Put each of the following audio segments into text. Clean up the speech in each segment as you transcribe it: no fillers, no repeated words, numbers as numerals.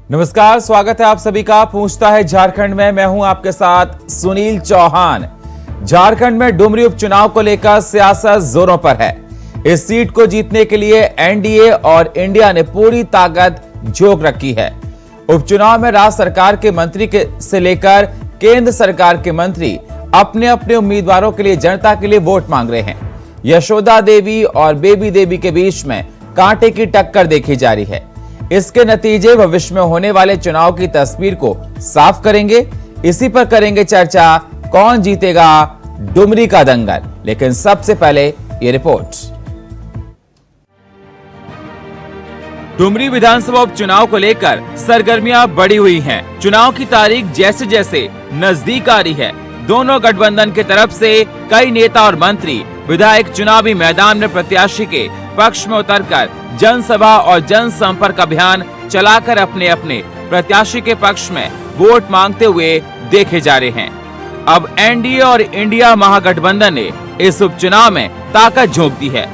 नमस्कार, स्वागत है आप सभी का पूछता है झारखंड में। मैं हूं आपके साथ सुनील चौहान। झारखंड में डुमरी उपचुनाव को लेकर सियासत जोरों पर है। इस सीट को जीतने के लिए एनडीए और इंडिया ने पूरी ताकत झोंक रखी है। उपचुनाव में राज्य सरकार के मंत्री से लेकर केंद्र सरकार के मंत्री अपने अपने उम्मीदवारों के लिए जनता के लिए वोट मांग रहे हैं। यशोदा देवी और बेबी देवी के बीच में कांटे की टक्कर देखी जा रही है। इसके नतीजे भविष्य में होने वाले चुनाव की तस्वीर को साफ करेंगे। इसी पर करेंगे चर्चा, कौन जीतेगा डुमरी का दंगल। लेकिन सबसे पहले ये रिपोर्ट। डुमरी विधानसभा उपचुनाव को लेकर सरगर्मियां बढ़ी हुई हैं। चुनाव की तारीख जैसे जैसे नजदीक आ रही है, दोनों गठबंधन की तरफ से कई नेता और मंत्री विधायक चुनावी मैदान में प्रत्याशी के पक्ष में उतरकर जनसभा और जनसंपर्क अभियान चलाकर अपने अपने प्रत्याशी के पक्ष में वोट मांगते हुए देखे जा रहे हैं। अब एनडीए और इंडिया महागठबंधन ने इस उपचुनाव में ताकत झोंक दी है,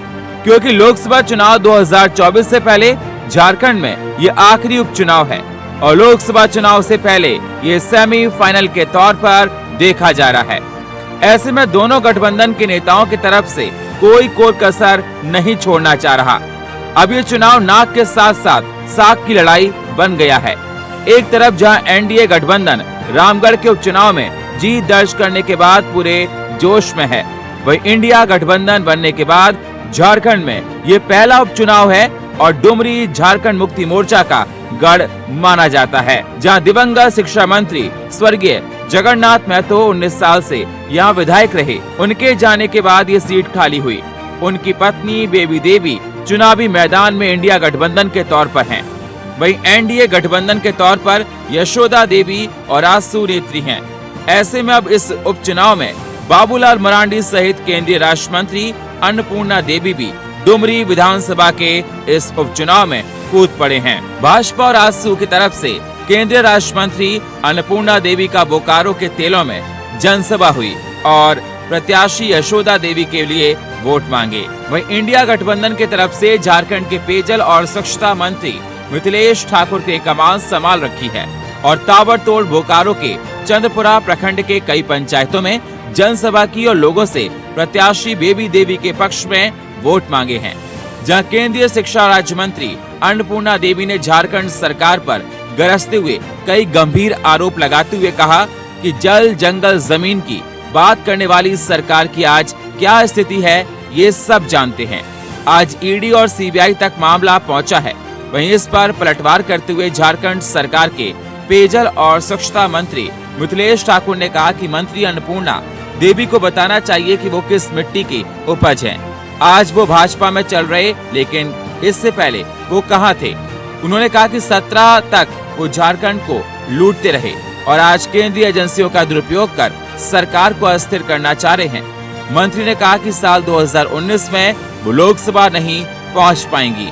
क्योंकि लोकसभा चुनाव 2024 से पहले झारखंड में ये आखिरी उपचुनाव है और लोकसभा चुनाव से पहले ये सेमीफाइनल के तौर पर देखा जा रहा है। ऐसे में दोनों गठबंधन के नेताओं की तरफ से कोई कसर नहीं छोड़ना चाह रहा। अब ये चुनाव नाक के साथ साथ साख की लड़ाई बन गया है। एक तरफ जहां एनडीए गठबंधन रामगढ़ के उपचुनाव में जीत दर्ज करने के बाद पूरे जोश में है, वहीं इंडिया गठबंधन बनने के बाद झारखंड में ये पहला उपचुनाव है और डुमरी झारखंड मुक्ति मोर्चा का गढ़ माना जाता है, जहां दिवंगत शिक्षा मंत्री स्वर्गीय जगन्नाथ महतो 19 साल से यहाँ विधायक रहे। उनके जाने के बाद ये सीट खाली हुई। उनकी पत्नी बेबी देवी चुनावी मैदान में इंडिया गठबंधन के तौर पर हैं। वहीं एनडीए गठबंधन के तौर पर यशोदा देवी और आसू नेत्री हैं। ऐसे में अब इस उपचुनाव में बाबूलाल मरांडी सहित केंद्रीय राष्ट्र मंत्री अन्नपूर्णा देवी भी डुमरी विधानसभा के इस उपचुनाव में कूद पड़े हैं। भाजपा और आसू की तरफ से केंद्रीय राष्ट्र मंत्री अन्नपूर्णा देवी का बोकारो के तेलों में जनसभा हुई और प्रत्याशी यशोदा देवी के लिए वोट मांगे। वहीं इंडिया गठबंधन की तरफ से झारखंड के पेयजल और स्वच्छता मंत्री मिथिलेश ठाकुर ने कमान संभाल रखी है और ताबड़तोड़ बोकारो के चंद्रपुरा प्रखंड के कई पंचायतों में जनसभा की और लोगों से प्रत्याशी बेबी देवी के पक्ष में वोट मांगे हैं। जहां केंद्रीय शिक्षा राज्य मंत्री अन्नपूर्णा देवी ने झारखंड सरकार पर गरजते हुए कई गंभीर आरोप लगाते हुए कहा कि जल जंगल जमीन की बात करने वाली सरकार की आज क्या स्थिति है ये सब जानते हैं। आज ईडी और सीबीआई तक मामला पहुंचा है। वहीं इस पर पलटवार करते हुए झारखंड सरकार के पेयजल और स्वच्छता मंत्री मिथिलेश ठाकुर ने कहा कि मंत्री अन्नपूर्णा देवी को बताना चाहिए कि वो किस मिट्टी की उपज है। आज वो भाजपा में चल रहे, लेकिन इससे पहले वो कहाँ थे। उन्होंने कहा कि 17 तक वो झारखंड को लूटते रहे और आज केंद्रीय एजेंसियों का दुरुपयोग कर सरकार को अस्थिर करना चाह रहे हैं। मंत्री ने कहा कि साल 2019 में वो लोकसभा नहीं पहुंच पाएंगी।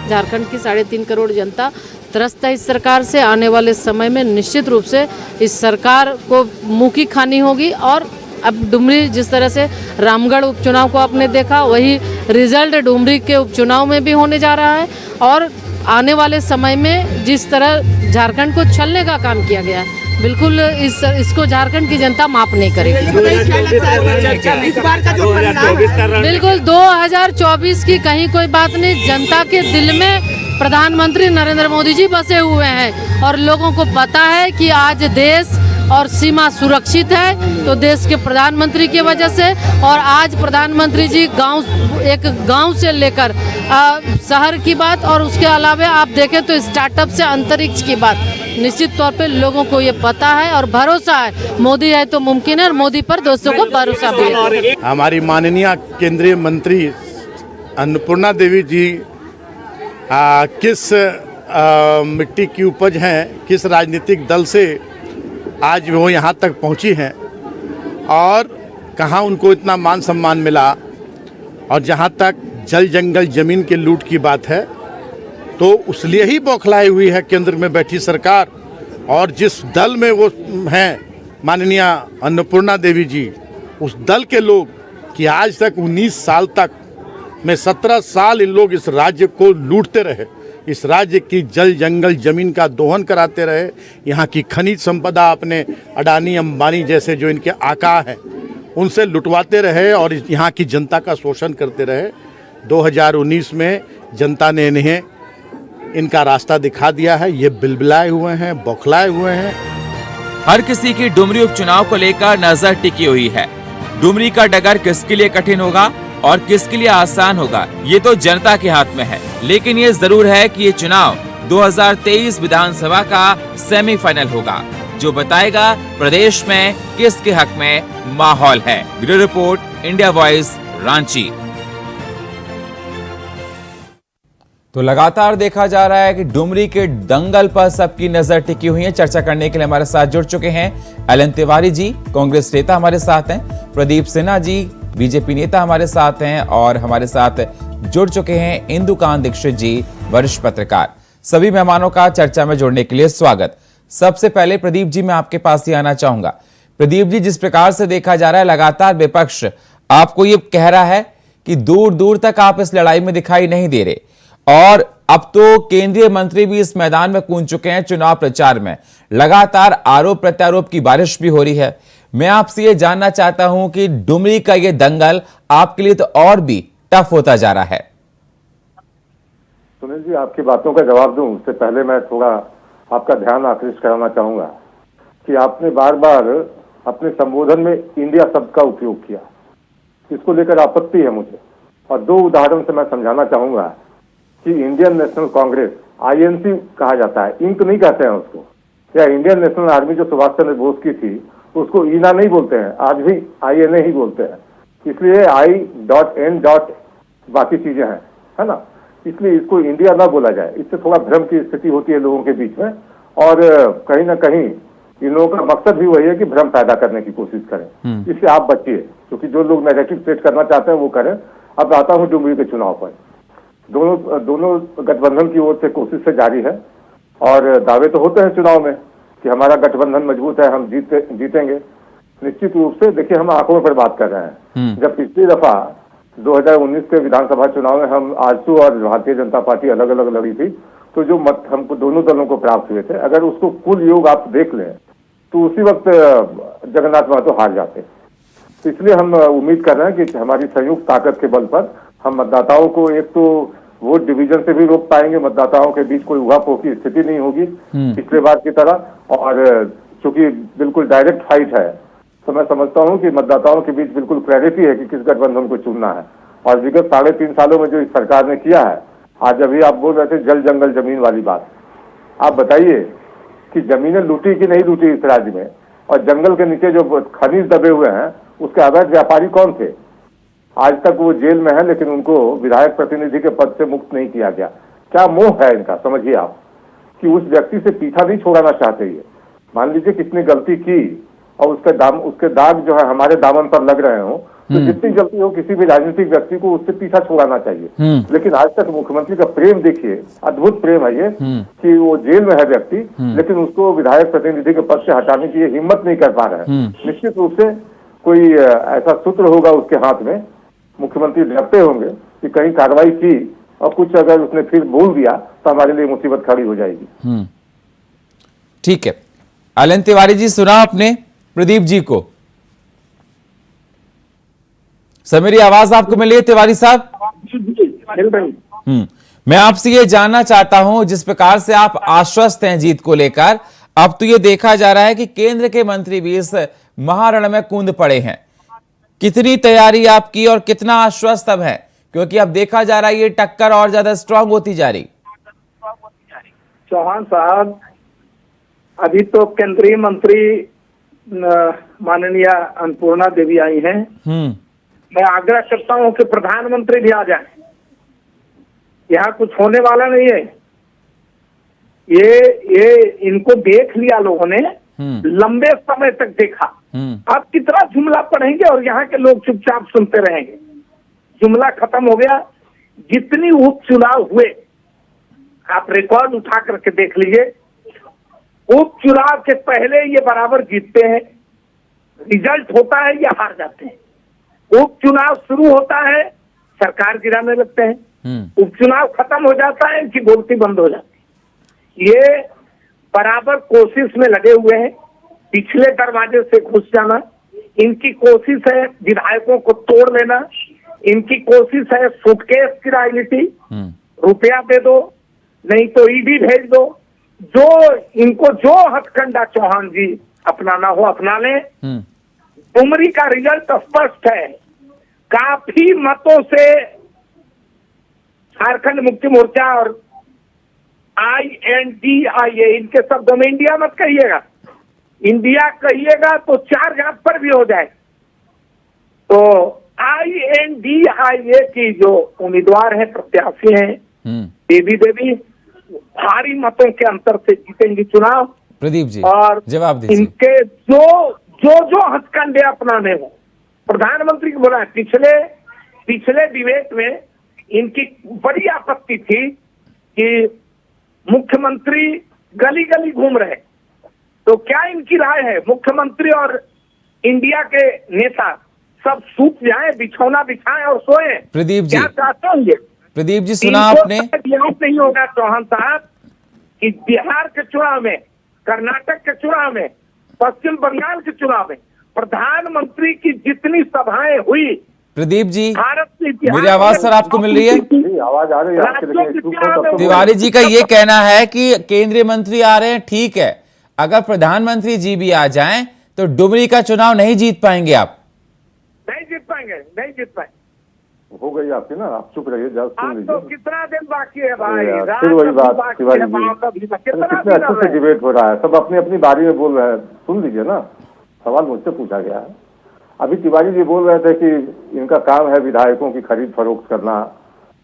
झारखंड की 3.5 करोड़ जनता त्रस्त है इस सरकार से। आने वाले समय में निश्चित रूप से इस सरकार को मुंह की खानी होगी। और अब डुमरी जिस तरह से रामगढ़ उपचुनाव को आपने देखा, वही रिजल्ट डुमरी के उपचुनाव में भी होने जा रहा है। और आने वाले समय में जिस तरह झारखंड को छलने का काम किया गया, बिल्कुल इसको झारखंड की जनता माफ नहीं करेगी। बिल्कुल 2024 की कहीं कोई बात नहीं। जनता के दिल में प्रधानमंत्री नरेंद्र मोदी जी बसे हुए हैं और लोगों को पता है कि आज देश और सीमा सुरक्षित है तो देश के प्रधानमंत्री की वजह से। और आज प्रधानमंत्री जी एक गांव से लेकर शहर की बात और उसके अलावा आप देखें तो स्टार्टअप से अंतरिक्ष की बात, निश्चित तौर पे लोगों को ये पता है और भरोसा है। मोदी है तो मुमकिन है और मोदी पर दोस्तों को भरोसा भी है। हमारी माननीय केंद्रीय मंत्री अन्नपूर्णा देवी जी किस मिट्टी की उपज हैं, किस राजनीतिक दल से आज वो यहाँ तक पहुँची हैं और कहाँ उनको इतना मान सम्मान मिला। और जहाँ तक जल जंगल ज़मीन के लूट की बात है तो उस लिए ही बौखलाई हुई है केंद्र में बैठी सरकार। और जिस दल में वो हैं माननीय अन्नपूर्णा देवी जी, उस दल के लोग कि आज तक 19 साल तक में 17 साल इन लोग इस राज्य को लूटते रहे, इस राज्य की जल जंगल जमीन का दोहन कराते रहे, यहाँ की खनिज संपदा अपने अडानी अंबानी जैसे जो इनके आका हैं उनसे लुटवाते रहे और यहाँ की जनता का शोषण करते रहे। 2019 में जनता ने इन्हें इनका रास्ता दिखा दिया है। ये बिलबिलाए हुए हैं, बौखलाए हुए हैं। हर किसी की डुमरी उपचुनाव को लेकर नजर टिकी हुई है। डुमरी का डगर किसके लिए कठिन होगा और किसके लिए आसान होगा, ये तो जनता के हाथ में है। लेकिन ये जरूर है कि ये चुनाव 2023 विधानसभा का सेमीफाइनल होगा, जो बताएगा प्रदेश में किसके हक में माहौल है। Bureau report, India voice, Ranchi. तो लगातार देखा जा रहा है कि डुमरी के दंगल पर सबकी नजर टिकी हुई है। चर्चा करने के लिए हमारे साथ जुड़ चुके हैं एलन तिवारी जी, कांग्रेस नेता हमारे साथ हैं, प्रदीप सिन्हा जी, बीजेपी नेता हमारे साथ हैं, और हमारे साथ जुड़ चुके हैं इंदुकांत दीक्षित जी, वरिष्ठ पत्रकार। सभी मेहमानों का चर्चा में जुड़ने के लिए स्वागत। सबसे पहले प्रदीप जी, मैं आपके पास ही आना चाहूंगा। प्रदीप जी, जिस प्रकार से देखा जा रहा है लगातार विपक्ष आपको ये कह रहा है कि दूर दूर तक आप इस लड़ाई में दिखाई नहीं दे रहे, और अब तो केंद्रीय मंत्री भी इस मैदान में कूद चुके हैं चुनाव प्रचार में। लगातार आरोप प्रत्यारोप की बारिश भी हो रही है। मैं आपसे ये जानना चाहता हूं कि डुमरी का ये दंगल आपके लिए तो और भी टफ होता जा रहा है। सुनील जी, आपकी बातों का जवाब दूं उससे पहले मैं थोड़ा आपका ध्यान आकृष्ट कराना चाहूंगा कि आपने बार बार अपने संबोधन में इंडिया शब्द का उपयोग किया। इसको लेकर आपत्ति है मुझे, और दो उदाहरण से मैं समझाना चाहूंगा कि इंडियन नेशनल कांग्रेस, INC कहा जाता है, इंक नहीं कहते हैं उसको, या इंडियन नेशनल आर्मी जो सुभाष चंद्र बोस की थी उसको ईना नहीं बोलते हैं, आज भी INA ही बोलते हैं। इसलिए I.N. बाकी चीजें हैं, है ना, इसलिए इसको इंडिया ना बोला जाए। इससे थोड़ा भ्रम की स्थिति होती है लोगों के बीच में, और कहीं ना कहीं इन लोगों का मकसद भी वही है कि भ्रम पैदा करने की कोशिश करें। इससे आप बचिए, क्योंकि जो लोग नेगेटिव सेट करना चाहते हैं वो करें। अब आता हूँ डुमरी के चुनाव पर। दोनों गठबंधन की ओर से कोशिश से जारी है, और दावे तो होते हैं चुनाव में कि हमारा गठबंधन मजबूत है, हम जीतेंगे। निश्चित रूप से देखिए, हम आंकड़ों पर बात कर रहे हैं। जब पिछली दफा 2019 के विधानसभा चुनाव में हम आजसू और भारतीय जनता पार्टी अलग अलग लड़ी थी, तो जो मत हमको दोनों दलों को प्राप्त हुए थे, अगर उसको कुल योग आप देख लें तो उसी वक्त जगन्नाथ महतो हार जाते। तो इसलिए हम उम्मीद कर रहे हैं कि हमारी संयुक्त ताकत के बल पर हम मतदाताओं को एक तो वोट डिवीजन से भी रोक पाएंगे, मतदाताओं के बीच कोई उहापोह की स्थिति नहीं होगी पिछले बार की तरह, और चूंकि बिल्कुल डायरेक्ट फाइट है तो मैं समझता हूं कि मतदाताओं के बीच बिल्कुल क्लैरिटी है कि किस गठबंधन को चुनना है। और विगत 3.5 सालों में जो इस सरकार ने किया है, आज अभी आप बोल रहे थे जल जंगल जमीन वाली बात, आप बताइए कि जमीनें लूटी कि नहीं लूटी इस राज्य में, और जंगल के नीचे जो खनिज दबे हुए हैं उसके अवैध व्यापारी कौन थे? आज तक वो जेल में है, लेकिन उनको विधायक प्रतिनिधि के पद से मुक्त नहीं किया गया। क्या मोह है इनका, समझिए आप, कि उस व्यक्ति से पीछा नहीं छोड़ाना चाहते ये। मान लीजिए कितनी गलती की और उसके दाग जो है हमारे दामन पर लग रहे हो, तो जितनी गलती हो किसी भी राजनीतिक व्यक्ति को उससे पीछा छोड़ाना चाहिए। लेकिन आज तक मुख्यमंत्री का प्रेम देखिए, अद्भुत प्रेम है ये, कि वो जेल में है व्यक्ति, लेकिन उसको विधायक प्रतिनिधि के पद से हटाने की हिम्मत नहीं कर पा रहे हैं। निश्चित रूप से कोई ऐसा सूत्र होगा उसके हाथ में, मुख्यमंत्री डरते होंगे कि कहीं कार्रवाई की और कुछ अगर उसने फिर बोल दिया तो हमारे लिए मुसीबत खड़ी हो जाएगी। ठीक है, एलन तिवारी जी, सुना आपने प्रदीप जी को? सर, मेरी आवाज आपको मिली है तिवारी साहब? मैं आपसे ये जानना चाहता हूं, जिस प्रकार से आप आश्वस्त हैं जीत को लेकर, अब तो ये देखा जा रहा है कि केंद्र के मंत्री भी इस महारण में कूद पड़े हैं। कितनी तैयारी आपकी और कितना आश्वस्त अब है, क्योंकि अब देखा जा रहा है ये टक्कर और ज्यादा स्ट्रांग होती जा रही? चौहान साहब, अभी तो केंद्रीय मंत्री माननीय अन्नपूर्णा देवी आई हैं। मैं आग्रह करता हूं कि प्रधानमंत्री भी आ जाए। यहाँ कुछ होने वाला नहीं है। ये इनको देख लिया लोगों ने, लंबे समय तक देखा। अब कितना जुमला पढ़ेंगे और यहाँ के लोग चुपचाप सुनते रहेंगे? जुमला खत्म हो गया। जितनी उपचुनाव हुए आप रिकॉर्ड उठा करके देख लीजिए, उपचुनाव के पहले ये बराबर जीतते हैं, रिजल्ट होता है ये हार जाते हैं। उपचुनाव शुरू होता है, सरकार गिराने लगते हैं। उपचुनाव खत्म हो जाता है, इनकी बोलती बंद हो जाती है। ये बराबर कोशिश में लगे हुए हैं पिछले दरवाजे से घुस जाना। इनकी कोशिश है विधायकों को तोड़ लेना। इनकी कोशिश है सूटकेस की राजनीति, रुपया दे दो नहीं तो ईडी भेज दो। जो इनको जो हथकंडा चौहान जी अपनाना हो अपना ले। डुमरी का रिजल्ट स्पष्ट है, काफी मतों से झारखंड मुक्ति मोर्चा और INDIA, इनके शब्दों में इंडिया मत कहिएगा, इंडिया कहिएगा तो 4 घाट पर भी हो जाए। तो INDIA की जो उम्मीदवार है, प्रत्याशी हैं देवी भारी मतों के अंतर से जीतेंगे चुनाव। प्रदीप जी और जवाब दीजिए। इनके जो हथकंडे अपनाने हो, प्रधानमंत्री को बोला है, पिछले डिबेट में इनकी बड़ी आपत्ति थी कि मुख्यमंत्री गली गली घूम रहे। तो क्या इनकी राय है, मुख्यमंत्री और इंडिया के नेता सब सूत जाए, बिछौना बिछाएं और सोए? प्रदीप जी, क्या चाहते होंगे? प्रदीप जी सुना आपने? याद नहीं होगा चौहान साहब कि बिहार के चुनाव में, कर्नाटक के चुनाव में, पश्चिम बंगाल के चुनाव में प्रधानमंत्री की जितनी सभाएं हुई। प्रदीप जी, भारत मेरी आवाज सर आपको मिल रही है? आवाज आ रही है आपके, लेकिन तिवारी जी का ये कहना है कि केंद्रीय मंत्री आ रहे हैं, ठीक है, अगर प्रधानमंत्री जी भी आ जाएं तो डुमरी का चुनाव नहीं जीत पाएंगे आप। नहीं जीत पाएंगे, नहीं जीत पाएंगे। हो गई आपकी ना, आप चुप रहिए, जब सुन आप लीजिए। तो कितना दिन बाकी है भाई, फिर वही बात तिवारी जी, कितने अच्छे से डिबेट हो रहा है, सब अपनी अपनी बारी में बोल रहे हैं, सुन लीजिए ना। सवाल मुझसे पूछा गया है। अभी तिवारी जी बोल रहे थे कि इनका काम है विधायकों की खरीद फरोख्त करना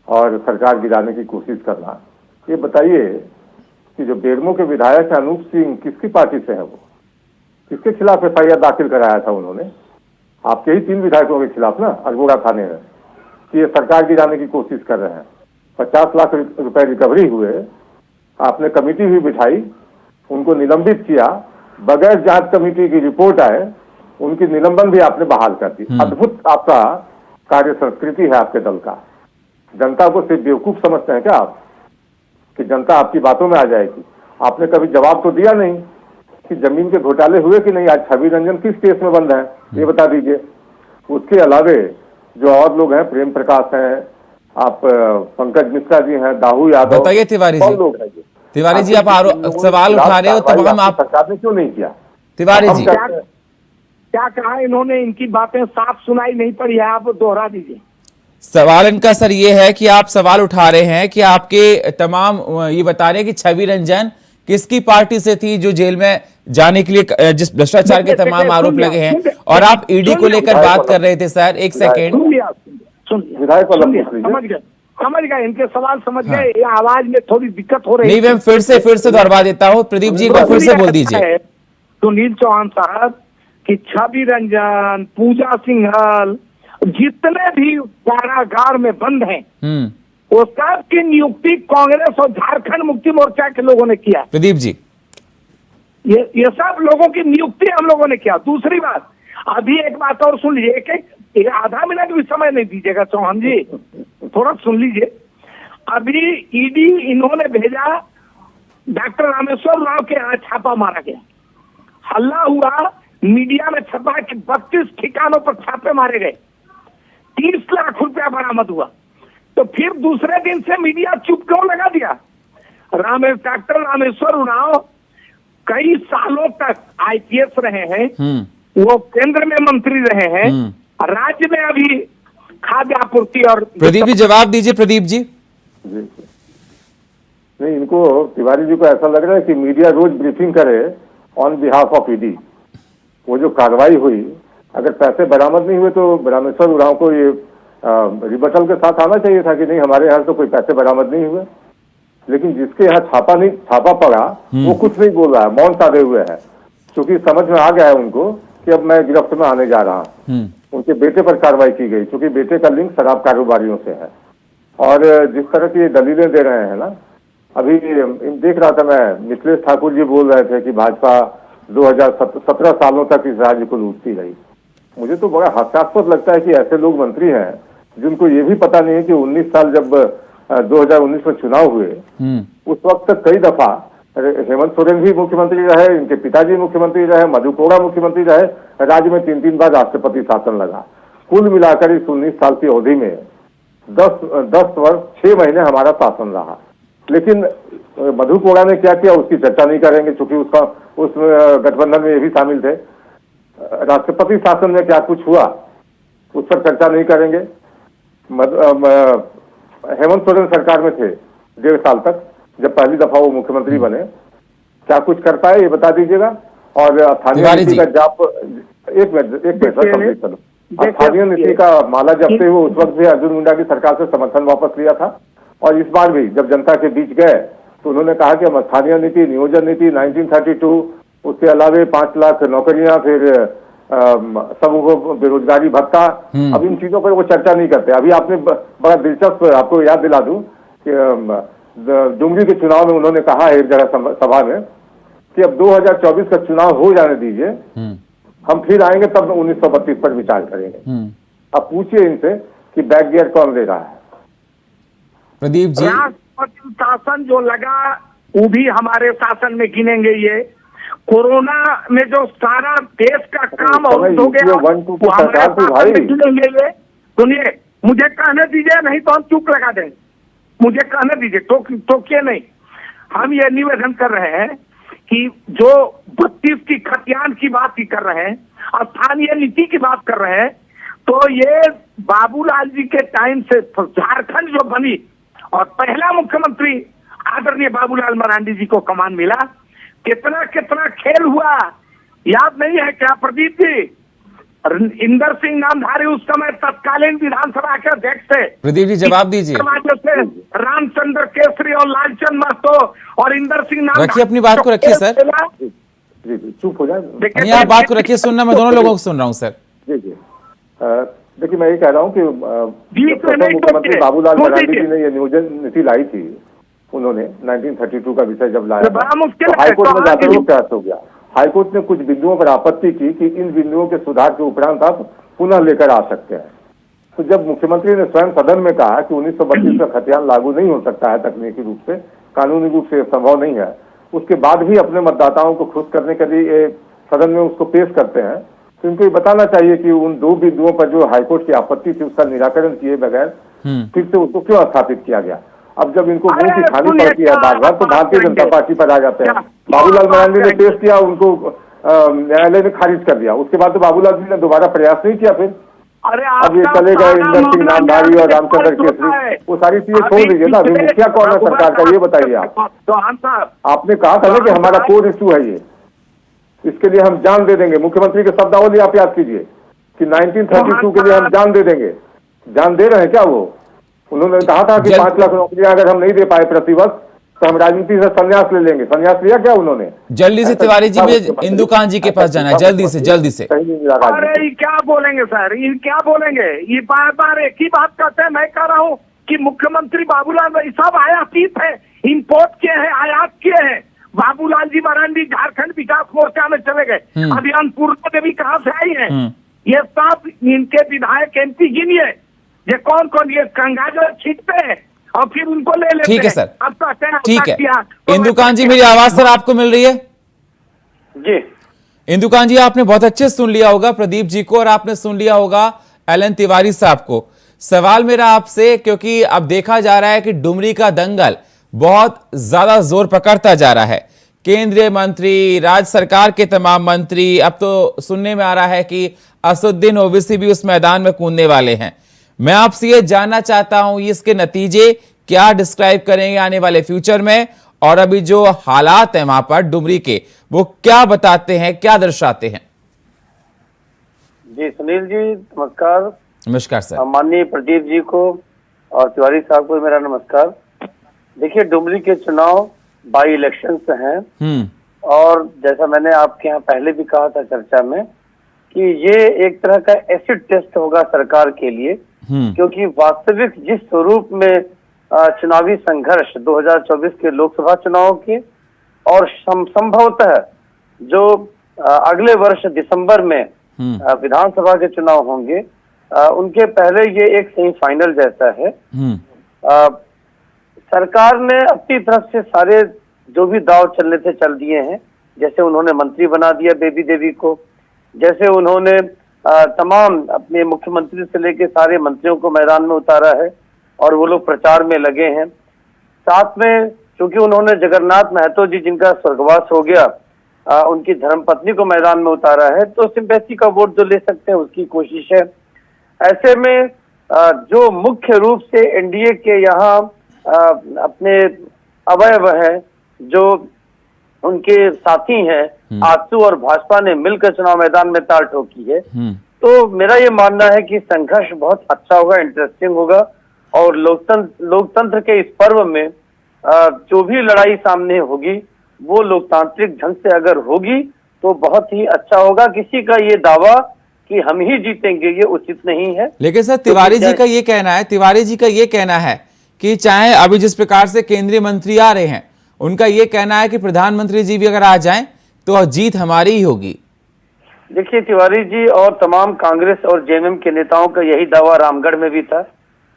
और सरकार गिराने की कोशिश करना। ये बताइए कि जो बेरमो के विधायक है अनूप सिंह, किसकी पार्टी से है वो? किसके खिलाफ FIR दाखिल कराया था उन्होंने? आपके ही 3 विधायकों के खिलाफ ना, अल्मोड़ा थाने में, कि ये सरकार गिराने की कोशिश कर रहे हैं। 50 लाख रुपए रिकवरी हुए, आपने कमेटी भी बिठाई, उनको निलंबित किया, बगैर जांच कमेटी की रिपोर्ट आए उनकी निलंबन भी आपने बहाल कर दी। अद्भुत आपका कार्य संस्कृति है आपके दल का। जनता को सिर्फ बेवकूफ समझते हैं क्या आप, कि जनता आपकी बातों में आ जाएगी? आपने कभी जवाब तो दिया नहीं कि जमीन के घोटाले हुए कि नहीं। आज छवि रंजन किस केस में बंद है, ये बता दीजिए। उसके अलावे जो और लोग हैं, प्रेम प्रकाश हैं, आप पंकज मिश्रा जी हैं, दाहू यादव, बताइए तिवारी जी। लोग हैं। तिवारी जी, आप सवाल उठा रहे हो तब हम आप सरकार ने क्यों नहीं किया? तिवारी जी, क्या कहा इन्होंने? इनकी बातें साफ सुनाई नहीं पड़ी है, आप दोहरा दीजिए। सवाल इनका सर ये है कि आप सवाल उठा रहे हैं कि आपके तमाम ये बता रहे हैं कि छवि रंजन किसकी पार्टी से थी जो जेल में जाने के लिए जिस भ्रष्टाचार के तमाम आरोप लगे हैं, और आप ईडी को लेकर बात कर रहे थे। सर एक सेकेंड, समझ गए इनके सवाल, समझ गए। ये आवाज में थोड़ी दिक्कत हो रही है। नहीं, मैं फिर से दोहरा देता हूँ। प्रदीप जी को फिर से बोल दीजिए। सुनील चौहान साहब कि छवि रंजन, पूजा सिंघल, जितने भी कारागार में बंद हैं, वो सब की नियुक्ति कांग्रेस और झारखंड मुक्ति मोर्चा के लोगों ने किया। प्रदीप जी, ये सब लोगों की नियुक्ति हम लोगों ने किया। दूसरी बात, अभी एक बात और सुन लीजिए, एक आधा मिनट भी समय नहीं दीजिएगा चौहान जी, थोड़ा सुन लीजिए। अभी ईडी इन्होंने भेजा, डॉक्टर रामेश्वर राव के यहाँ छापा मारा गया, हल्ला हुआ, मीडिया में छपा कि 32 ठिकानों पर छापे मारे गए, 30 लाख रुपया बरामद हुआ। तो फिर दूसरे दिन से मीडिया चुप क्यों लगा दिया? डॉक्टर रामेश्वर राव कई सालों तक IPS रहे हैं, वो केंद्र में मंत्री रहे हैं, राज्य में अभी खाद्य आपूर्ति और। प्रदीप जी जवाब दीजिए। प्रदीप जी, नहीं, इनको तिवारी जी को ऐसा लग रहा है कि मीडिया रोज ब्रीफिंग करे ऑन बिहाफ ऑफ ईडी। वो जो कार्रवाई हुई, अगर पैसे बरामद नहीं हुए तो रामेश्वर उरांव को ये रिबटल के साथ आना चाहिए था कि नहीं, हमारे यहाँ तो कोई पैसे बरामद नहीं हुए। लेकिन जिसके यहाँ छापा पड़ा वो कुछ नहीं बोल रहा है, मौन साधे हुए है, क्योंकि समझ में आ गया है उनको कि अब मैं गिरफ्त में आने जा रहा हूँ। उनके बेटे पर कार्रवाई की गई, क्योंकि बेटे का लिंक शराब कारोबारियों से है। और जिस तरह की दलीलें दे रहे हैं ना, अभी देख रहा था मैं, मिथिलेश ठाकुर जी बोल रहे थे कि भाजपा 2017 सालों तक इस राज्य को लूटती रही। मुझे तो बड़ा हास्यास्पद लगता है कि ऐसे लोग मंत्री हैं जिनको ये भी पता नहीं है कि 19 साल जब 2019 में चुनाव हुए, उस वक्त कई दफा हेमंत सोरेन भी मुख्यमंत्री रहे, इनके पिताजी मुख्यमंत्री रहे, मधु कोड़ा मुख्यमंत्री रहे, राज्य में 3-3 बार राष्ट्रपति शासन लगा। कुल मिलाकर इस 19 साल की अवधि में 10 वर्ष 6 महीने हमारा शासन रहा। लेकिन मधु कोड़ा ने क्या किया उसकी चर्चा नहीं करेंगे, क्योंकि उसका उस गठबंधन में ये भी शामिल थे। राष्ट्रपति शासन में क्या कुछ हुआ उस पर चर्चा नहीं करेंगे। हेमंत सोरेन सरकार में थे 1.5 साल तक, जब पहली दफा वो मुख्यमंत्री बने, क्या कुछ कर पाए ये बता दीजिएगा। और स्थानीय नीति का जाप, एक मिनट चलो, स्थानीय नीति का माला जपते हुए उस वक्त भी अर्जुन मुंडा की सरकार से समर्थन वापस लिया था। और इस बार भी जब जनता के बीच गए तो उन्होंने कहा कि हम स्थानीय नीति, नियोजन नीति 1932, उसके अलावे 5 लाख नौकरियां, फिर सबको बेरोजगारी भत्ता, अब इन चीजों पर वो चर्चा नहीं करते। अभी आपने बड़ा दिलचस्प, आपको याद दिला दूं कि डुमरी के चुनाव में उन्होंने कहा है एक जगह सभा में कि अब 2024 का चुनाव हो जाने दीजिए, हम फिर आएंगे तब 1932 पर विचार करेंगे। अब पूछिए इनसे कि बैक गियर कौन दे रहा है। प्रदीप जी, राष्ट्रपति शासन जो लगा वो भी हमारे शासन में गिनेंगे। ये कोरोना में जो सारा देश का काम हो गया वो हमारे शासन में गिनेंगे। ये सुनिए, मुझे कहने दीजिए, नहीं तो हम चुप लगा देंगे। मुझे कहने दीजिए, टोकिए नहीं। हम ये निवेदन कर रहे हैं कि जो 32 की खतियान की बात ही कर रहे हैं, स्थानीय नीति की बात कर रहे हैं, तो ये बाबूलाल जी के टाइम से झारखंड जो बनी और पहला मुख्यमंत्री आदरणीय बाबूलाल मरांडी जी को कमान मिला, कितना कितना खेल हुआ याद नहीं है क्या प्रदीप जी? इंदर सिंह नामधारी उस समय तत्कालीन विधानसभा के अध्यक्ष थे। प्रदीप जी जवाब दीजिए। रामचंद्र केसरी और लालचंद महतो और इंदर सिंह नामधारी, रखिए अपनी बात को, रखिए सर। जी चुप हो जाए, नहीं आप बात को रखिए, सुनना मैं दोनों लोगों को सुन रहा हूँ सर। जी देखिए, मैं ये कह रहा हूँ कि मुख्यमंत्री बाबूलाल मरांडी जी ने ये नियोजन नीति लाई थी, उन्होंने 1932 का विषय जब लाया तो हाईकोर्ट में जाकर वो क्या हो गया। हाईकोर्ट ने कुछ बिंदुओं पर आपत्ति की कि इन बिंदुओं के सुधार के उपरांत आप पुनः लेकर आ सकते हैं। तो जब मुख्यमंत्री ने स्वयं सदन में कहा कि 1932 का खतियान लागू नहीं हो सकता है तकनीकी रूप से, कानूनी रूप से संभव नहीं है, उसके बाद भी अपने मतदाताओं को खुश करने के लिए सदन में उसको पेश करते हैं, तो इनको ये बताना चाहिए कि उन 2 बिंदुओं पर जो हाईकोर्ट की आपत्ति थी उसका निराकरण किए बगैर फिर से उसको क्यों स्थापित किया गया। अब जब इनको मुंह की खानी पड़ती है बार बार, तो भारतीय जनता पार्टी पर आ जाते हैं। बाबूलाल मरांडी ने पेश किया, उनको न्यायालय ने खारिज कर दिया। उसके बाद तो बाबूलाल जी ने दोबारा प्रयास नहीं किया। फिर अब ये चले गए इंदर सिंह नामधारी और रामचंद्र केसरी, वो सारी चीजें छोड़ दीजिए ना। अभी मुखिया कौन है सरकार का ये बताइए आप। आपने कहा था ना कि हमारा कोर इश्यू है ये, इसके लिए हम जान दे देंगे। मुख्यमंत्री के शब्दावली आप याद कीजिए कि 1932 के लिए हम जान दे देंगे। जान दे रहे हैं क्या वो? उन्होंने कहा था कि 5 लाख नौकरियां अगर हम नहीं दे पाए प्रतिवर्ष तो हम राजनीति से संन्यास ले लेंगे। संन्यास लिया क्या उन्होंने? जल्दी से तिवारी जी, मुझे इंदु कांत जी के पास जाना है, जल्दी से। अरे ये क्या बोलेंगे सर, ये क्या बोलेंगे? ये बार बार एक ही बात कहते हैं। मैं कह रहा हूँ कि मुख्यमंत्री बाबूलाल सब आयातित है, इम्पोर्ट किए हैं, आयात किए हैं। बाबूलाल जी मरांडी झारखंड विकास मोर्चा में चले गए, अभी अन्नपूर्णा देवी कहाँ से आई है? ये सब इनके विधायक MP गिनिए, ये कौन कौन ये कंगाल छींटते हैं और फिर उनको ले लेते हैं। ठीक है सर, अब कहते हैं ठीक है। इंदु कांत जी, मेरी आवाज सर आपको मिल रही है? जी इंदु कांत जी, आपने बहुत अच्छे सुन लिया होगा प्रदीप जी को, और आपने सुन लिया होगा LN तिवारी साहब को। सवाल मेरा आपसे, क्योंकि अब देखा जा रहा है कि डुमरी का दंगल बहुत ज्यादा जोर पकड़ता जा रहा है, केंद्रीय मंत्री, राज्य सरकार के तमाम मंत्री, अब तो सुनने में आ रहा है कि असुद्दीन ओवैसी भी उस मैदान में कूदने वाले हैं। मैं आपसे ये जानना चाहता हूं, इसके नतीजे क्या डिस्क्राइब करेंगे आने वाले फ्यूचर में, और अभी जो हालात हैं वहां पर डुमरी के, वो क्या बताते हैं, क्या दर्शाते हैं? जी सुनील जी नमस्कार। नमस्कार सर। माननीय प्रदीप जी को और तिवारी साहब को मेरा नमस्कार। देखिए, डुमरी के चुनाव बाई इलेक्शंस हैं, और जैसा मैंने आपके यहाँ पहले भी कहा था चर्चा में कि ये एक तरह का एसिड टेस्ट होगा सरकार के लिए, क्योंकि वास्तविक जिस स्वरूप में चुनावी संघर्ष 2024 के लोकसभा चुनाव के और संभवतः जो अगले वर्ष दिसंबर में विधानसभा के चुनाव होंगे, उनके पहले ये एक सेमीफाइनल जैसा है। सरकार ने अपनी तरफ से सारे जो भी दाव चलने थे चल दिए हैं। जैसे उन्होंने मंत्री बना दिया बेबी देवी को, जैसे उन्होंने तमाम अपने मुख्यमंत्री से लेके सारे मंत्रियों को मैदान में उतारा है और वो लोग प्रचार में लगे हैं। साथ में चूंकि उन्होंने जगन्नाथ महतो जी जिनका स्वर्गवास हो गया, उनकी धर्मपत्नी को मैदान में उतारा है, तो सिंपैथी का वोट जो ले सकते हैं उसकी कोशिश है। ऐसे में जो मुख्य रूप से एनडीए के यहाँ अपने अवयव हैं, जो उनके साथी हैं, आजसू और भाजपा ने मिलकर चुनाव मैदान में ताल ठोकी है, तो मेरा ये मानना है कि संघर्ष बहुत अच्छा होगा, इंटरेस्टिंग होगा और लोकतंत्र के इस पर्व में जो भी लड़ाई सामने होगी वो लोकतांत्रिक ढंग से अगर होगी तो बहुत ही अच्छा होगा। किसी का ये दावा कि हम ही जीतेंगे ये उचित नहीं है। लेकिन सर तिवारी जी का ये कहना है कि चाहे अभी जिस प्रकार से केंद्रीय मंत्री आ रहे हैं, उनका ये कहना है कि प्रधानमंत्री जी भी अगर आ जाएं तो जीत हमारी ही होगी। देखिए, तिवारी जी और तमाम कांग्रेस और जेएमएम के नेताओं का यही दावा रामगढ़ में भी था।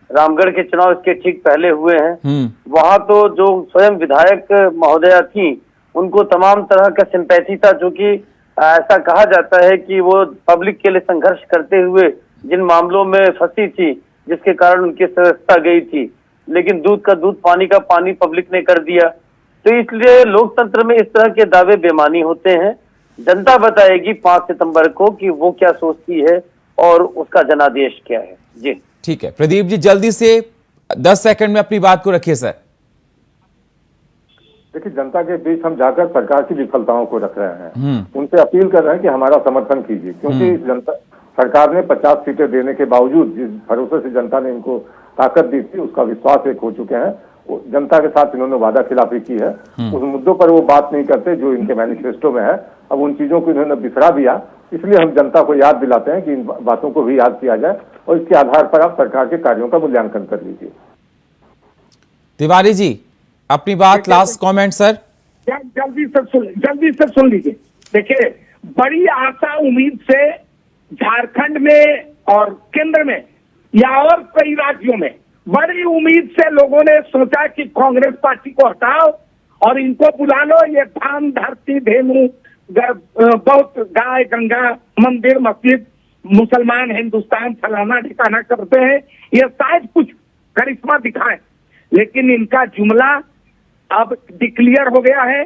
रामगढ़ के चुनाव इसके ठीक पहले हुए हैं। वहां तो जो स्वयं विधायक महोदया थी उनको तमाम तरह का सिंपैथी था, जो कि ऐसा कहा जाता है कि वो पब्लिक के लिए संघर्ष करते हुए जिन मामलों में फंसी थी, जिसके कारण उनकी सदस्यता गई थी, लेकिन दूध का दूध पानी का पानी पब्लिक ने कर दिया। तो इसलिए लोकतंत्र में इस तरह के दावे बेमानी होते हैं। जनता बताएगी 5 सितंबर को कि वो क्या सोचती है और उसका जनादेश क्या है। जी ठीक है प्रदीप जी, जल्दी से 10 सेकंड में अपनी बात को रखिए सर। देखिए, जनता के बीच हम जाकर सरकार की विफलताओं को रख रहे हैं, उनसे अपील कर रहे हैं कि हमारा समर्थन कीजिए, क्योंकि जनता सरकार ने 50 सीटें देने के बावजूद जिस भरोसे से जनता ने इनको ताकत दी थी उसका विश्वास एक हो चुके हैं। जनता के साथ इन्होंने वादा खिलाफी की है, उस मुद्दों पर वो बात नहीं करते जो इनके मैनिफेस्टो में है। अब उन चीजों को इन्होंने बिसरा दिया, इसलिए हम जनता को याद दिलाते हैं कि इन बातों को भी याद किया जाए और इसके आधार पर आप सरकार के कार्यों का मूल्यांकन कर लीजिए। तिवारी जी अपनी बात, लास्ट कमेंट सर। जल्दी से सुन लीजिए। देखिए, बड़ी आशा उम्मीद से झारखंड में और केंद्र में या और कई राज्यों में बड़ी उम्मीद से लोगों ने सोचा कि कांग्रेस पार्टी को हटाओ और इनको बुला लो। ये धाम धरती धेनु बहुत गाय गंगा मंदिर मस्जिद मुसलमान हिंदुस्तान फलाना ठिकाना करते हैं, ये शायद कुछ करिश्मा दिखाए, लेकिन इनका जुमला अब डिक्लेयर हो गया है।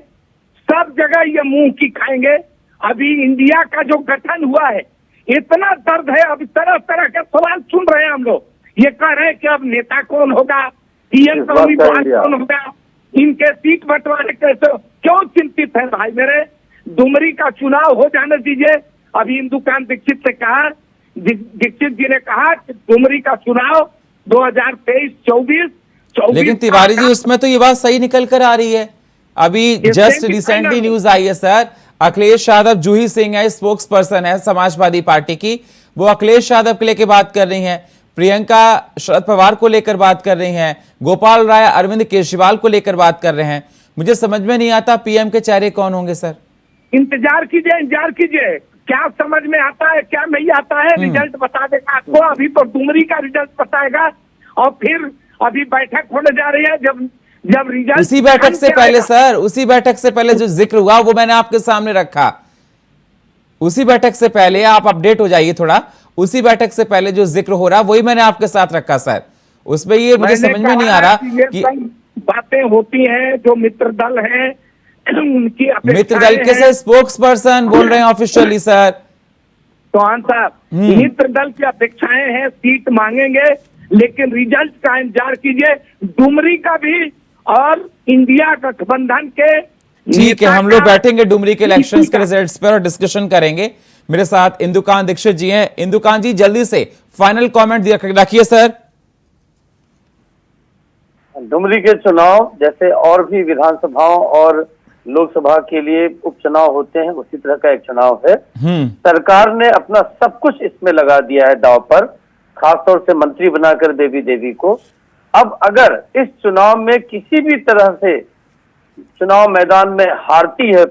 सब जगह ये मुंह की खाएंगे। अभी इंडिया का जो गठन हुआ है, इतना दर्द है, अब तरह तरह के सवाल सुन रहे हैं हम लोग। ये कह रहे हैं कि अब नेता कौन होगा, पीएम कौन होगा, इनके सीट बंटवारे कैसे, क्यों चिंतित है भाई मेरे। डुमरी का चुनाव हो जाने दीजिए। अभी इंदुकान दीक्षित से कहा, दीक्षित जी ने कहा कि डुमरी का चुनाव 2023-24। लेकिन तिवारी जी उसमें तो ये बात सही निकल कर आ रही है। अभी जस्ट रिसेंटली न्यूज आई है सर, अखिलेश यादव, जूही सिंह है स्पोक्स पर्सन है समाजवादी पार्टी की, वो अखिलेश यादव के लेकर बात कर रही हैं, प्रियंका शरद पवार को लेकर बात कर रही हैं, गोपाल राय अरविंद केजरीवाल को लेकर बात कर रहे हैं। मुझे समझ में नहीं आता पीएम के चेहरे कौन होंगे सर। इंतजार कीजिए क्या समझ में आता है क्या नहीं आता है, रिजल्ट बता देगा आपको। अभी तो डुमरी का रिजल्ट बताएगा और फिर अभी बैठक होने जा रही है। जब रिजल्ट उसी बैठक से पहले सर, उसी बैठक से पहले जो जिक्र हुआ वो मैंने आपके सामने रखा। उसी बैठक से पहले आप अपडेट हो जाइए थोड़ा, उसी बैठक से पहले जो जिक्र हो रहा वही मैंने आपके साथ रखा सर। उसमें ये मुझे समझ में नहीं आ रहा कि बातें होती हैं जो मित्र दल है उनकी मित्र दल के सर स्पोक्स पर्सन बोल रहे हैं ऑफिशियली सर। चौहान साहब, मित्र दल की अपेक्षाएं हैं, सीट मांगेंगे, लेकिन रिजल्ट का इंतजार कीजिए। डुमरी का भी और इंडिया गठबंधन के ठीक है, हम लोग बैठेंगे डुमरी के इलेक्शंस के रिजल्ट्स पर और डिस्कशन करेंगे। मेरे साथ इंदुकान दीक्षित जी हैं। इंदुकान जी जल्दी से फाइनल कमेंट रखिए सर। डुमरी के चुनाव जैसे और भी विधानसभाओं और लोकसभा के लिए उपचुनाव होते हैं, उसी तरह का एक चुनाव है। सरकार ने अपना सब कुछ इसमें लगा दिया है दांव पर, खासतौर से मंत्री बनाकर बेबी देवी को। अब अगर इस चुनाव में किसी भी तरह से चुनाव मैदान में हारती है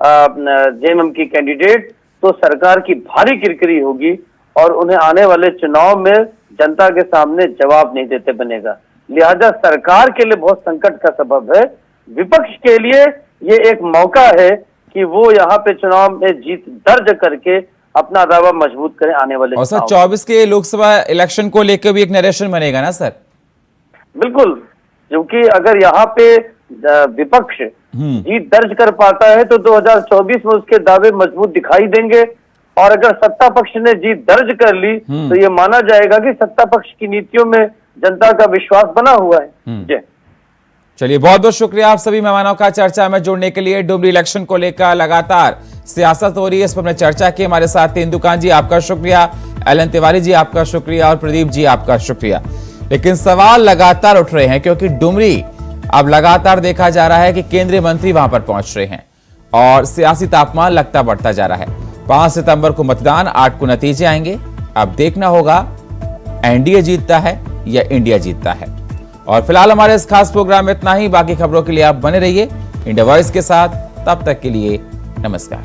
जेएमएम की कैंडिडेट, तो सरकार की भारी किरकिरी होगी और उन्हें आने वाले चुनाव में जनता के सामने जवाब नहीं देते बनेगा। लिहाजा सरकार के लिए बहुत संकट का सबब है। विपक्ष के लिए ये एक मौका है कि वो यहाँ पे चुनाव में जीत दर्ज करके अपना दावा मजबूत करें आने वाले। और सर 24 के लोकसभा इलेक्शन को लेकर भी एक नरेशन बनेगा ना सर? बिल्कुल, क्योंकि अगर यहाँ पे विपक्ष जीत दर्ज कर पाता है तो 2024 में उसके दावे मजबूत दिखाई देंगे, और अगर सत्ता पक्ष ने जीत दर्ज कर ली तो ये माना जाएगा कि सत्ता पक्ष की नीतियों में जनता का विश्वास बना हुआ है। जी चलिए, बहुत बहुत शुक्रिया आप सभी मेहमानों का चर्चा में जुड़ने के लिए। डुमरी इलेक्शन को लेकर लगातार सियासत हो रही है, इस पर हमने चर्चा की। हमारे साथ तेंदुकान जी आपका शुक्रिया, एलन तिवारी जी आपका शुक्रिया और प्रदीप जी आपका शुक्रिया। लेकिन सवाल लगातार उठ रहे हैं क्योंकि डुमरी अब लगातार देखा जा रहा है कि केंद्रीय मंत्री वहां पर पहुंच रहे हैं और सियासी तापमान लगता बढ़ता जा रहा है। 5 सितंबर को मतदान, 8 को नतीजे आएंगे। अब देखना होगा एनडीए जीतता है या इंडिया जीतता है। और फिलहाल हमारे इस खास प्रोग्राम में इतना ही। बाकी खबरों के लिए आप बने रहिए इंडिया वॉइस के साथ। तब तक के लिए नमस्कार।